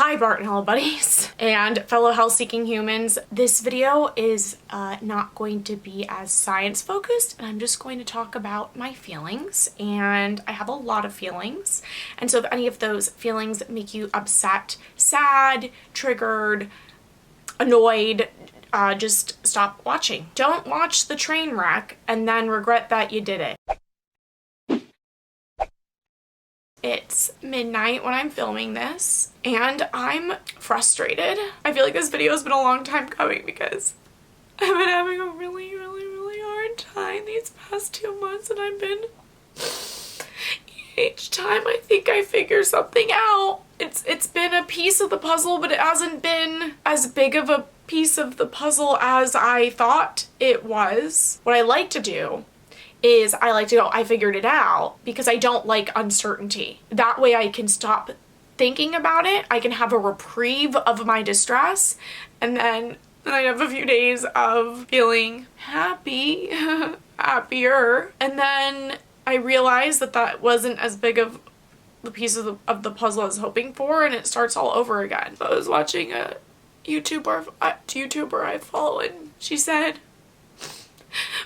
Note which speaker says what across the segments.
Speaker 1: Hi Bartonella buddies and fellow health-seeking humans. This video is not going to be as science focused, and I'm just going to talk about my feelings, and I have a lot of feelings, and so if any of those feelings make you upset, sad, triggered, annoyed, just stop watching. Don't watch the train wreck and then regret that you did it. It's midnight when I'm filming this, and I'm frustrated. I feel like this video has been a long time coming because I've been having a really hard time these past 2 months, and I've been, each time I think I figure something out. It's been a piece of the puzzle, but it hasn't been as big of a piece of the puzzle as I thought it was. What I like to do is I like to go, I figured it out, because I don't like uncertainty. That way I can stop thinking about it. I can have a reprieve of my distress, and then I have a few days of feeling happy, happier. And then I realized that that wasn't as big of the piece of the puzzle I was hoping for, and it starts all over again. So I was watching a YouTuber I follow, and she said,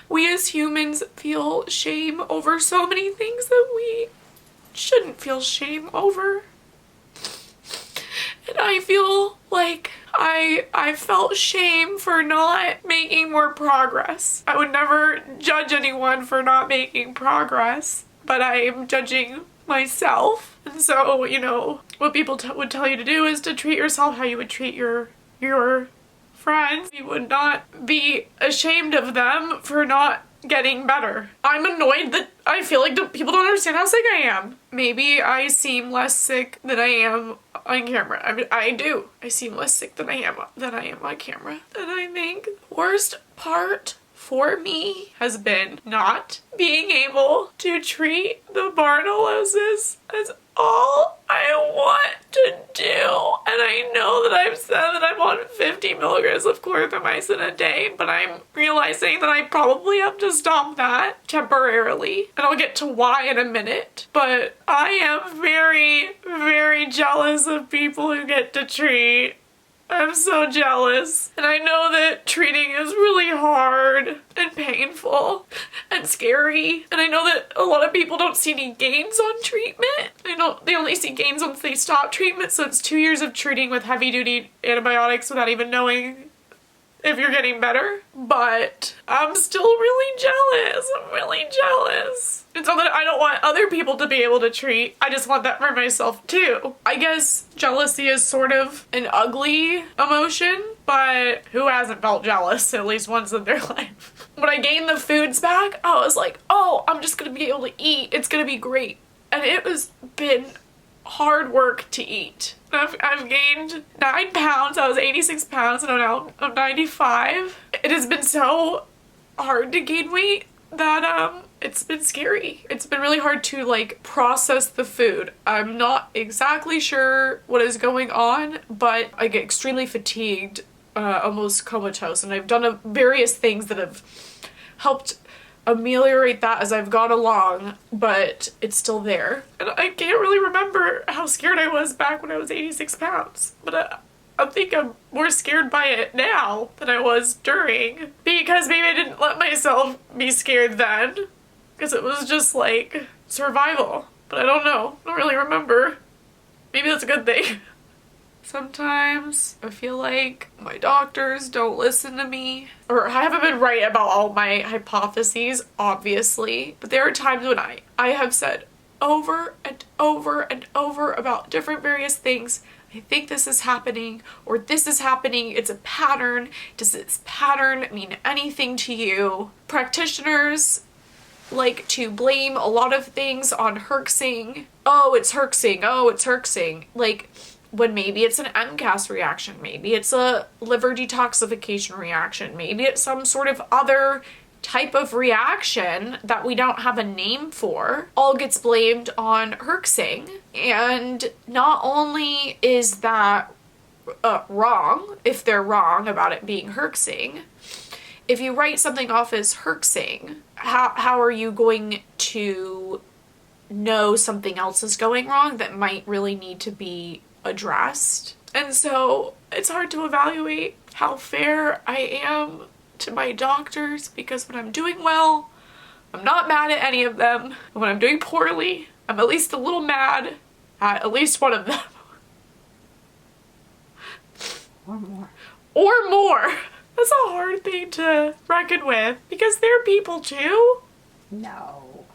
Speaker 1: we as humans feel shame over so many things that we shouldn't feel shame over. And I feel like I felt shame for not making more progress. I would never judge anyone for not making progress, but I am judging myself. And so, you know, what people would tell you to do is to treat yourself how you would treat your friends. You would not be ashamed of them for not getting better. I'm annoyed that I feel like people don't understand how sick I am. Maybe I seem less sick than I am on camera. I mean, I do. I seem less sick than I am on camera. And I think the worst part for me has been not being able to treat the bartonellosis as all I want to do. And I know that I've said that I'm on 50 milligrams of clarithromycin a day, but I'm realizing that I probably have to stop that temporarily. And I'll get to why in a minute. But I am very jealous of people who get to treat. I'm so jealous. And I know that treating is really hard and painful and scary. And I know that a lot of people don't see any gains on treatment. They only see gains once they stop treatment. So it's 2 years of treating with heavy duty antibiotics without even knowing if you're getting better. But I'm still really jealous. I'm really jealous. It's not that I don't want other people to be able to treat. I just want that for myself too. I guess jealousy is sort of an ugly emotion, but who hasn't felt jealous at least once in their life? When I gained the foods back, I was like, oh, I'm just gonna be able to eat. It's gonna be great. And it has been hard work to eat. I've gained 9 pounds. I was 86 pounds and I'm 95. It has been so hard to gain weight that it's been scary. It's been really hard to like process the food. I'm not exactly sure what is going on, but I get extremely fatigued, almost comatose, and I've done various things that have helped ameliorate that as I've gone along, but it's still there. And I can't really remember how scared I was back when I was 86 pounds, but I think I'm more scared by it now than I was during, because maybe I didn't let myself be scared then, because it was just like survival. But I don't know. I don't really remember. Maybe that's a good thing. Sometimes I feel like my doctors don't listen to me, or I haven't been right about all my hypotheses, obviously, but there are times when I have said over and over about different various things, I think this is happening, or this is happening, it's a pattern. Does this pattern mean anything to you? Practitioners like to blame a lot of things on herxing. Oh, it's herxing. Oh, it's herxing. Like, when maybe it's an MCAS reaction, maybe it's a liver detoxification reaction, maybe it's some sort of other type of reaction that we don't have a name for, all gets blamed on herxing. And not only is that wrong, if they're wrong about it being herxing, if you write something off as herxing, how are you going to know something else is going wrong that might really need to be addressed? And so it's hard to evaluate how fair I am to my doctors, because when I'm doing well, I'm not mad at any of them. And when I'm doing poorly, I'm at least a little mad at least one of them.
Speaker 2: Or more.
Speaker 1: Or more. That's a hard thing to reckon with, because they're people too.
Speaker 2: No.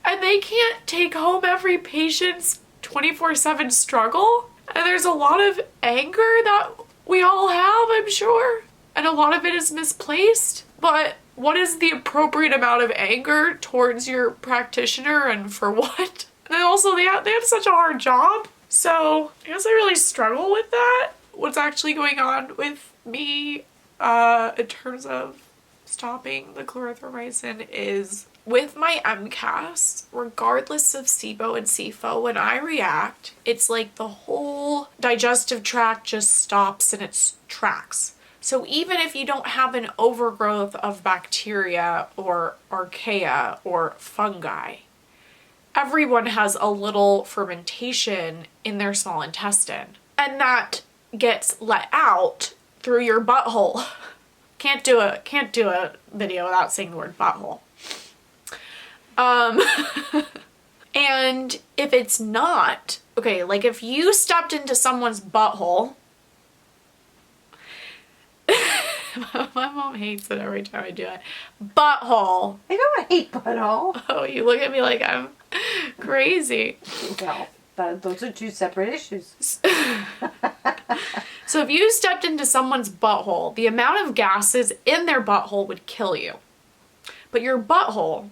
Speaker 1: And they can't take home every patient's 24/7 struggle. And there's a lot of anger that we all have, I'm sure. And a lot of it is misplaced. But what is the appropriate amount of anger towards your practitioner, and for what? And then also they have such a hard job. So I guess I really struggle with that. What's actually going on with me in terms of stopping the clarithromycin is with my MCAS, regardless of SIBO and SIFO, when I react, it's like the whole digestive tract just stops in its tracks. So even if you don't have an overgrowth of bacteria or archaea or fungi, everyone has a little fermentation in their small intestine, and that gets let out through your butthole. Can't do a video without saying the word butthole. And if it's not, okay, like if you stepped into someone's butthole, my mom hates it every time I do it. Butthole.
Speaker 2: I don't hate butthole.
Speaker 1: Oh, you look at me like I'm crazy.
Speaker 2: Well, those are two separate issues.
Speaker 1: So if you stepped into someone's butthole, the amount of gases in their butthole would kill you. But your butthole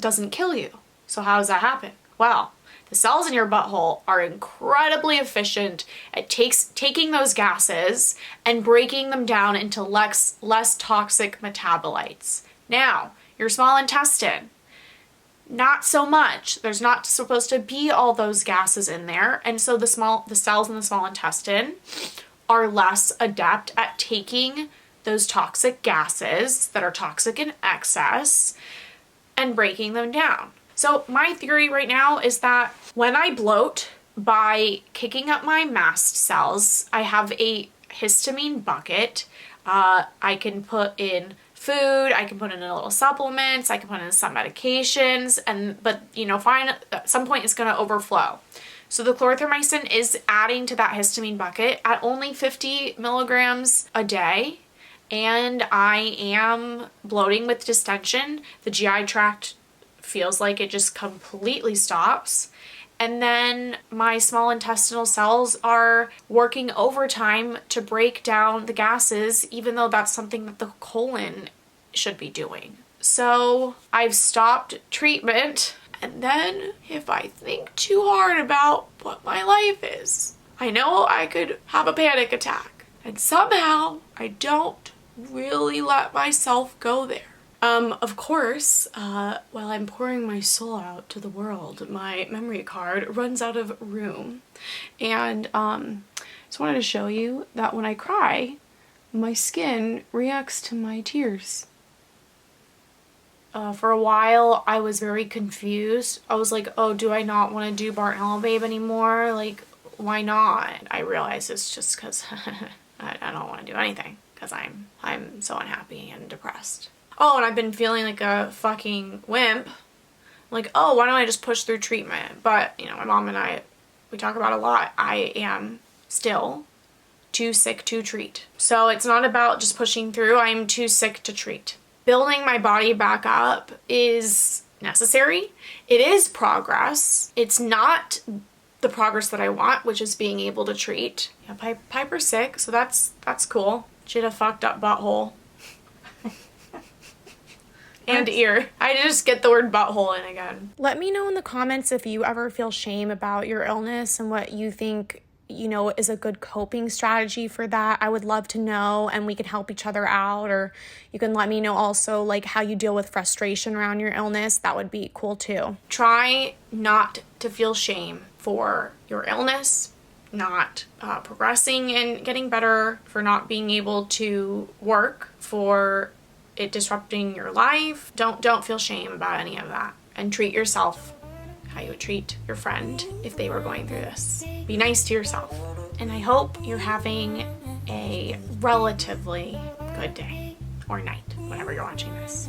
Speaker 1: doesn't kill you. So how does that happen? Well, the cells in your butthole are incredibly efficient at taking those gases and breaking them down into less toxic metabolites. Now, your small intestine, not so much. There's not supposed to be all those gases in there, and so the cells in the small intestine are less adept at taking those toxic gases that are toxic in excess and breaking them down. So my theory right now is that when I bloat by kicking up my mast cells, I have a histamine bucket. I can put in food, I can put in a little supplements, I can put in some medications, but fine, at some point it's going to overflow. So the clarithromycin is adding to that histamine bucket at only 50 milligrams a day, and I am bloating with distension. The GI tract feels like it just completely stops. And then my small intestinal cells are working overtime to break down the gases, even though that's something that the colon should be doing. So I've stopped treatment, and then if I think too hard about what my life is, I know I could have a panic attack. And somehow I don't really let myself go there. Of course, while I'm pouring my soul out to the world, my memory card runs out of room. And just wanted to show you that when I cry, my skin reacts to my tears. For a while, I was very confused. I was like, oh, do I not want to do Bartonella Babe anymore? Like, why not? I realized it's just because I don't want to do anything because I'm so unhappy and depressed. Oh, and I've been feeling like a fucking wimp. Like, oh, why don't I just push through treatment? But, my mom and I, we talk about a lot. I am still too sick to treat. So it's not about just pushing through. I'm too sick to treat. Building my body back up is necessary. It is progress. It's not the progress that I want, which is being able to treat. Yeah, Piper's sick, so that's cool. She had a fucked up butthole. And ear. I just get the word butthole in again. Let me know in the comments if you ever feel shame about your illness and what you think, is a good coping strategy for that. I would love to know, and we can help each other out. Or you can let me know also like how you deal with frustration around your illness. That would be cool too. Try not to feel shame for your illness, not progressing and getting better, for not being able to work, for it disrupting your life. Don't feel shame about any of that, and treat yourself how you would treat your friend if they were going through this. Be nice to yourself. And I hope you're having a relatively good day or night whenever you're watching this.